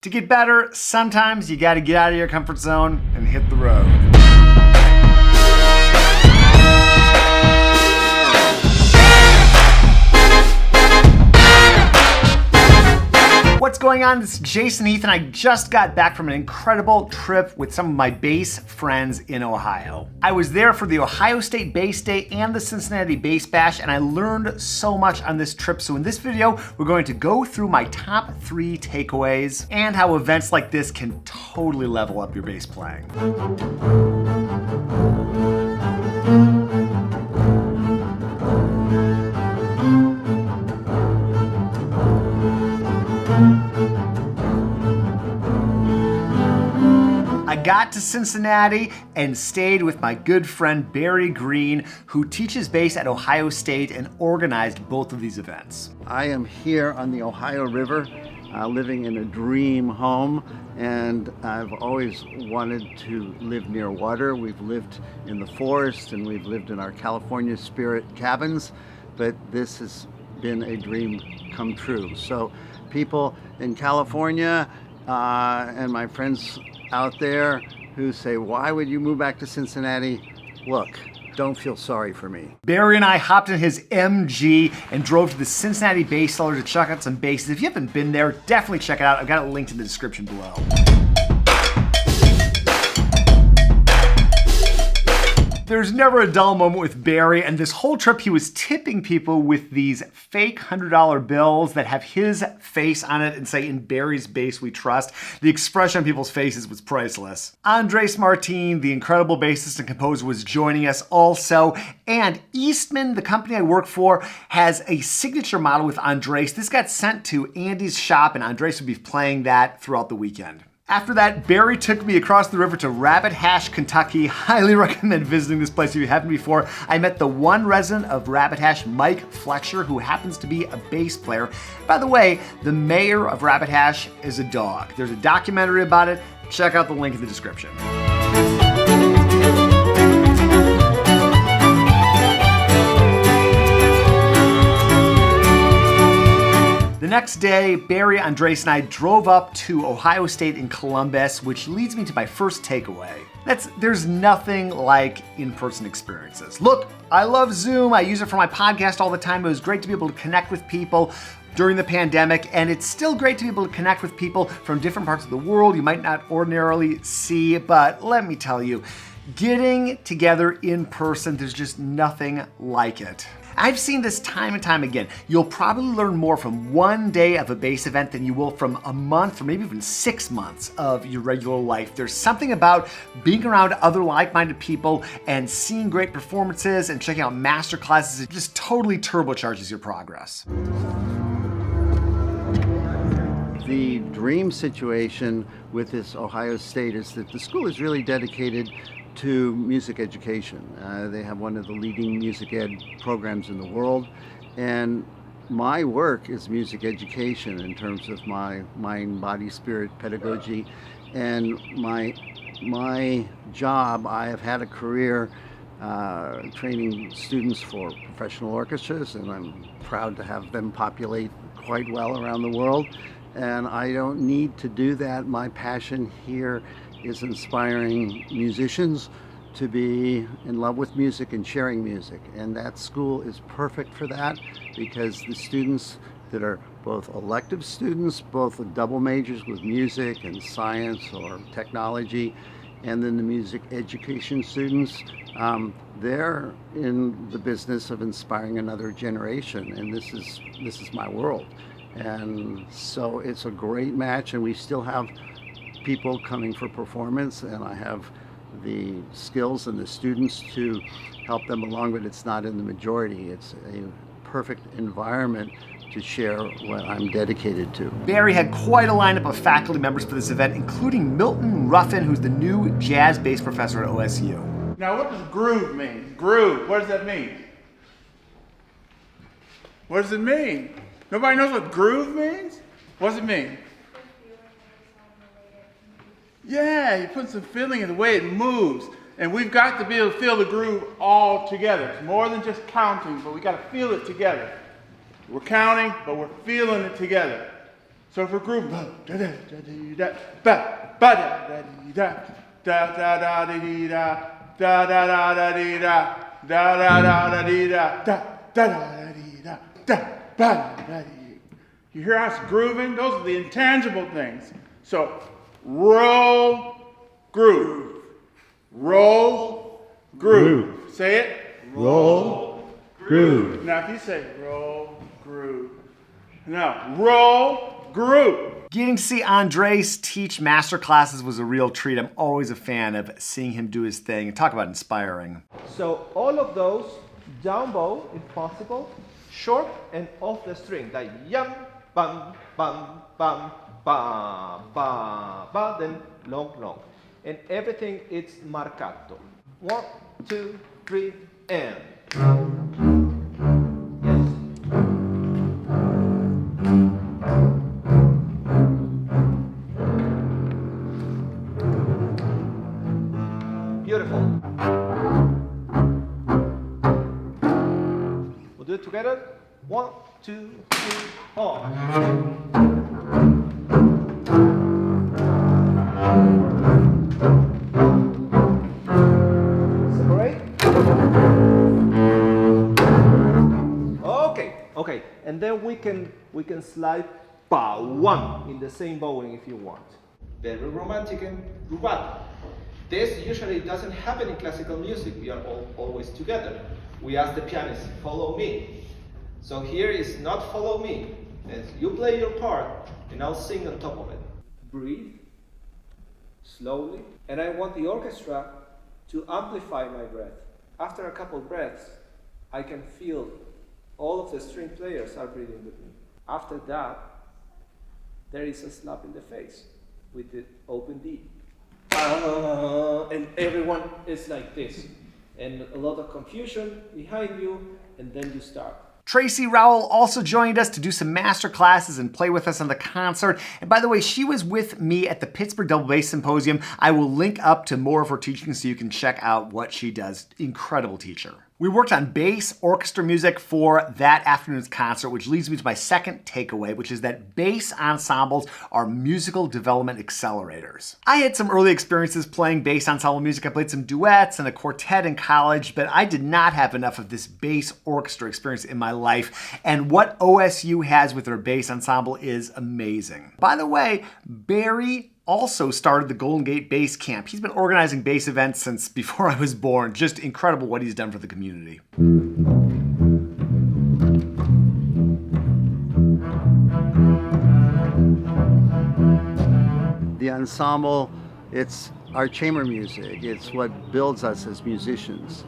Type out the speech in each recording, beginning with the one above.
To get better, sometimes you gotta get out of your comfort zone and hit the road. What's going on? This is Jason Heath, and I just got back from an incredible trip with some of my bass friends in Ohio. I was there for the Ohio State Bass Day and the Cincinnati Bass Bash, and I learned so much on this trip. So in this video, we're going to go through my top 3 takeaways and how events like this can totally level up your bass playing. I got to Cincinnati and stayed with my good friend Barry Green, who teaches bass at Ohio State and organized both of these events. I am here on the Ohio River, living in a dream home, and I've always wanted to live near water. We've lived in the forest and we've lived in our California Spirit cabins, but this has been a dream come true. So people in California and my friends out there who say, why would you move back to Cincinnati? Look, don't feel sorry for me. Barry and I hopped in his MG and drove to the Cincinnati Bass Cellar to check out some basses. If you haven't been there, definitely check it out. I've got a link in the description below. There's never a dull moment with Barry, and this whole trip he was tipping people with these fake $100 bills that have his face on it and say, "In Barry's bass we trust." The expression on people's faces was priceless. Andres Martin, the incredible bassist and composer, was joining us also, and Eastman, the company I work for, has a signature model with Andres. This got sent to Andy's shop, and Andres will be playing that throughout the weekend. After that, Barry took me across the river to Rabbit Hash, Kentucky. Highly recommend visiting this place if you haven't before. I met the one resident of Rabbit Hash, Mike Fletcher, who happens to be a bass player. By the way, the mayor of Rabbit Hash is a dog. There's a documentary about it. Check out the link in the description. The next day, Barry, Andres, and I drove up to Ohio State in Columbus, which leads me to my first takeaway. There's nothing like in-person experiences. Look, I love Zoom. I use it for my podcast all the time. It was great to be able to connect with people during the pandemic, and it's still great to be able to connect with people from different parts of the world you might not ordinarily see, but let me tell you, getting together in person, there's just nothing like it. I've seen this time and time again. You'll probably learn more from one day of a bass event than you will from a month or maybe even 6 months of your regular life. There's something about being around other like-minded people and seeing great performances and checking out master classes. It just totally turbocharges your progress. The dream situation with this Ohio State is that the school is really dedicated to music education. They have one of the leading music ed programs in the world, and my work is music education in terms of my mind, body, spirit pedagogy, and my job. I have had a career training students for professional orchestras, and I'm proud to have them populate quite well around the world, and I don't need to do that. My passion here is inspiring musicians to be in love with music and sharing music. And that school is perfect for that, because the students that are both elective students, both double majors with music and science or technology, and then the music education students, they're in the business of inspiring another generation, and this is my world. And so it's a great match, and we still have people coming for performance, and I have the skills and the students to help them along, but it's not in the majority. It's a perfect environment to share what I'm dedicated to. Barry had quite a lineup of faculty members for this event, including Milton Ruffin, who's the new jazz bass professor at OSU. Now, what does groove mean? Groove, what does that mean? What does it mean? Nobody knows what groove means? What does it mean? Yeah, you put some feeling in the way it moves. And we've got to be able to feel the groove all together. It's more than just counting, but we got to feel it together. We're counting, but we're feeling it together. So for groove, da da da dee da, ba ba da da dee da, da da da dee da, da da da da dee da, da da da da dee da, da da da dee da, da ba da dee. You hear us grooving? Those are the intangible things. So roll, groove, roll, groove. Say it. Roll, groove. Now if you say roll, groove. Now roll, groove. Getting to see Andres teach master classes was a real treat. I'm always a fan of seeing him do his thing. And talk about inspiring. So all of those, down bow if possible, short and off the string, like yum, bum, bum, bum, ba, ba, ba, then long, long. And everything is marcato. 1, 2, 3, and. Yes. Beautiful. We'll do it together. 1, 2, 3, 4. Separate. Okay. And then we can slide ba one in the same bowing if you want. Very romantic and rubato. This usually doesn't happen in classical music. We are always together. We ask the pianist, follow me. So here is not follow me. It's you play your part and I'll sing on top of it. Breathe slowly. And I want the orchestra to amplify my breath. After a couple breaths, I can feel all of the string players are breathing with me. After that, there is a slap in the face with the open D. And everyone is like this. And a lot of confusion behind you, and then you start. Tracy Rowell also joined us to do some master classes and play with us on the concert. And by the way, she was with me at the Pittsburgh Double Bass Symposium. I will link up to more of her teaching so you can check out what she does. Incredible teacher. We worked on bass orchestra music for that afternoon's concert, which leads me to my second takeaway, which is that bass ensembles are musical development accelerators. I had some early experiences playing bass ensemble music. I played some duets and a quartet in college, but I did not have enough of this bass orchestra experience in my life. And what OSU has with their bass ensemble is amazing. By the way, Barry also started the Golden Gate Bass Camp. He's been organizing bass events since before I was born. Just incredible what he's done for the community. The ensemble, it's our chamber music. It's what builds us as musicians.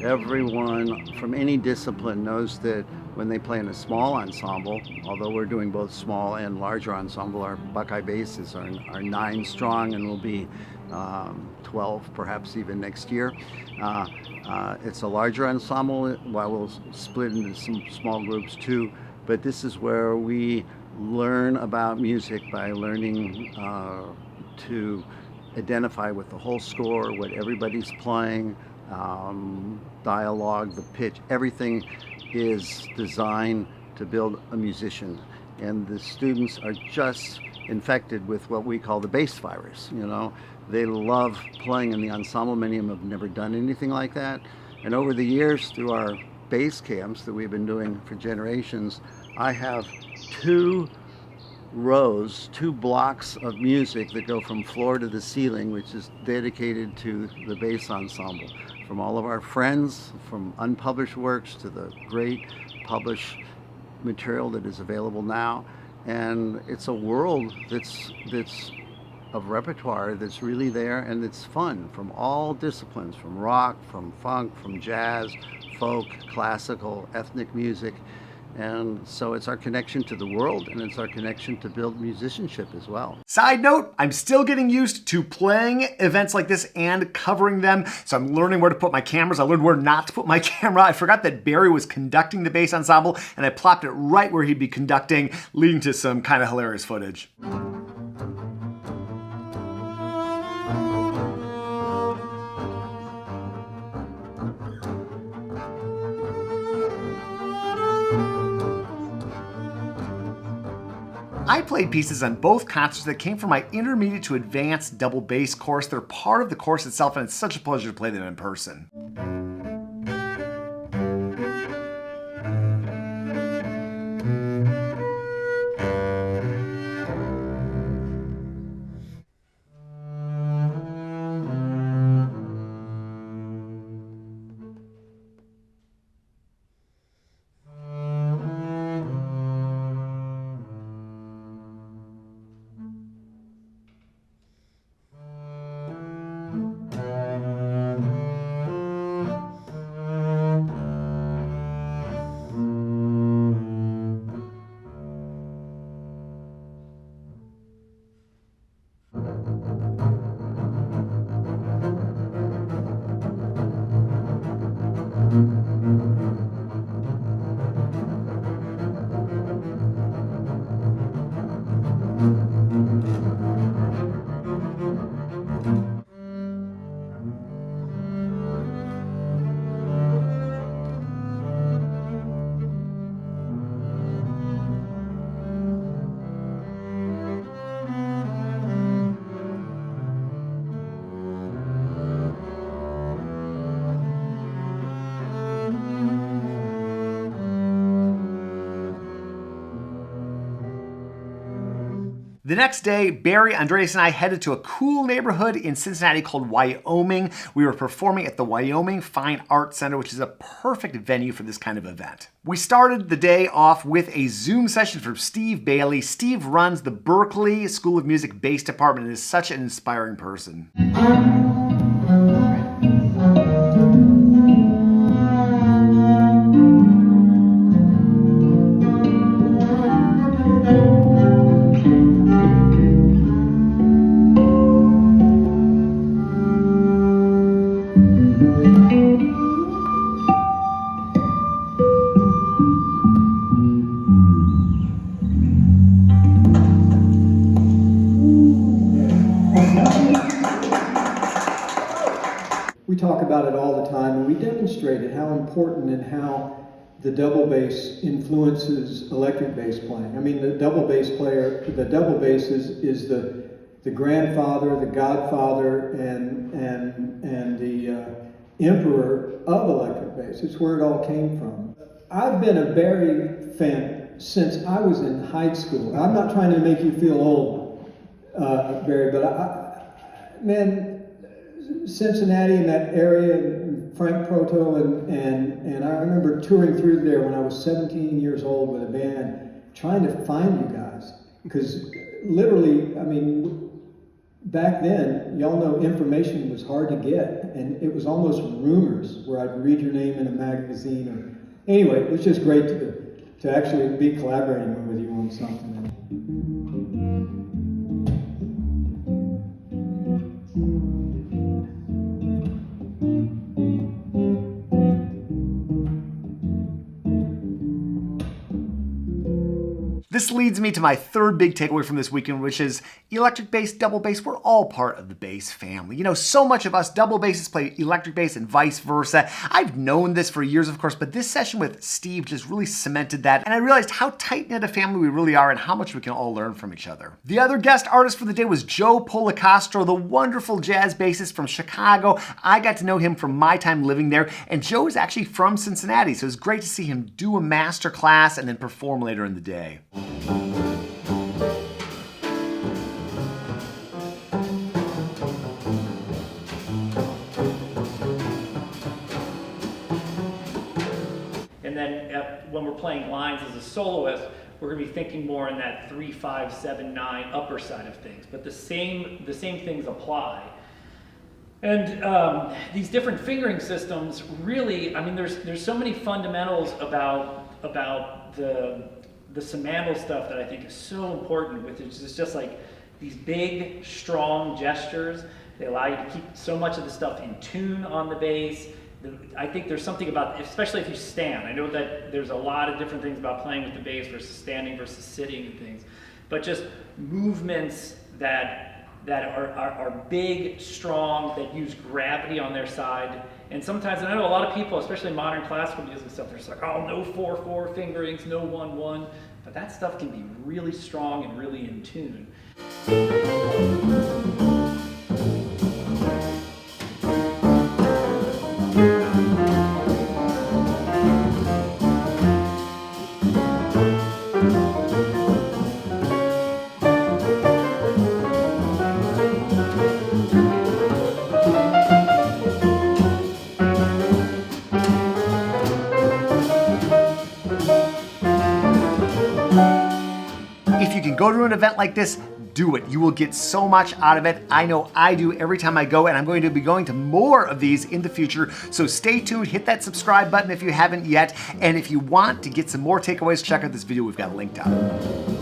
Everyone from any discipline knows that when they play in a small ensemble, although we're doing both small and larger ensemble, our Buckeye basses are 9 strong and will be 12 perhaps even next year. It's a larger ensemble, while we'll split into some small groups too, but this is where we learn about music by learning to identify with the whole score, what everybody's playing, dialogue, the pitch, everything is designed to build a musician. And the students are just infected with what we call the bass virus. You know, they love playing in the ensemble. Many of them have never done anything like that. And over the years, through our bass camps that we've been doing for generations, I have 2 blocks of music that go from floor to the ceiling, which is dedicated to the bass ensemble. From all of our friends, from unpublished works to the great published material that is available now. And it's a world that's of repertoire that's really there, and it's fun from all disciplines, from rock, from funk, from jazz, folk, classical, ethnic music. And so it's our connection to the world, and it's our connection to build musicianship as well. Side note, I'm still getting used to playing events like this and covering them. So I'm learning where to put my cameras. I learned where not to put my camera. I forgot that Barry was conducting the bass ensemble, and I plopped it right where he'd be conducting, leading to some kind of hilarious footage. I I played pieces on both concerts that came from my intermediate to advanced double bass course. They're part of the course itself, and it's such a pleasure to play them in person. The next day, Barry, Andreas, and I headed to a cool neighborhood in Cincinnati called Wyoming. We were performing at the Wyoming Fine Arts Center, which is a perfect venue for this kind of event. We started the day off with a Zoom session from Steve Bailey. Steve runs the Berkeley School of Music Bass Department and is such an inspiring person. We talk about it all the time, and we demonstrated how important and how the double bass influences electric bass playing. I mean, the double bass is the grandfather, the godfather, and the emperor of electric bass. It's where it all came from. I've been a Barry fan since I was in high school. I'm not trying to make you feel old, Barry, but man, Cincinnati and that area, and Frank Proto, and I remember touring through there when I was 17 years old with a band, trying to find you guys. Because literally, I mean, back then, y'all know information was hard to get, and it was almost rumors where I'd read your name in a magazine. Or anyway, it was just great to actually be collaborating with you on something. This leads me to my third big takeaway from this weekend, which is electric bass, double bass, we're all part of the bass family. You know, so much of us double bassists play electric bass and vice versa. I've known this for years, of course, but this session with Steve just really cemented that, and I realized how tight-knit a family we really are and how much we can all learn from each other. The other guest artist for the day was Joe Policastro, the wonderful jazz bassist from Chicago. I got to know him from my time living there, and Joe is actually from Cincinnati, so it was great to see him do a master class and then perform later in the day. And then when we're playing lines as a soloist, we're going to be thinking more in that 3, 5, 7, 9 upper side of things. But the same things apply. And these different fingering systems really, I mean, there's so many fundamentals about the semantical stuff that I think is so important with it. It's just like these big, strong gestures. They allow you to keep so much of the stuff in tune on the bass. I think there's something about, especially if you stand. I know that there's a lot of different things about playing with the bass versus standing versus sitting and things, but just movements that are big, strong, that use gravity on their side. And sometimes, and I know a lot of people, especially modern classical music stuff, they're just like, oh, no 4/4 fingerings, no 1/1. but that stuff can be really strong and really in tune. If you can go to an event like this, do it. You will get so much out of it. I know I do every time I go, and I'm going to be going to more of these in the future. So stay tuned, hit that subscribe button if you haven't yet. And if you want to get some more takeaways, check out this video we've got linked up.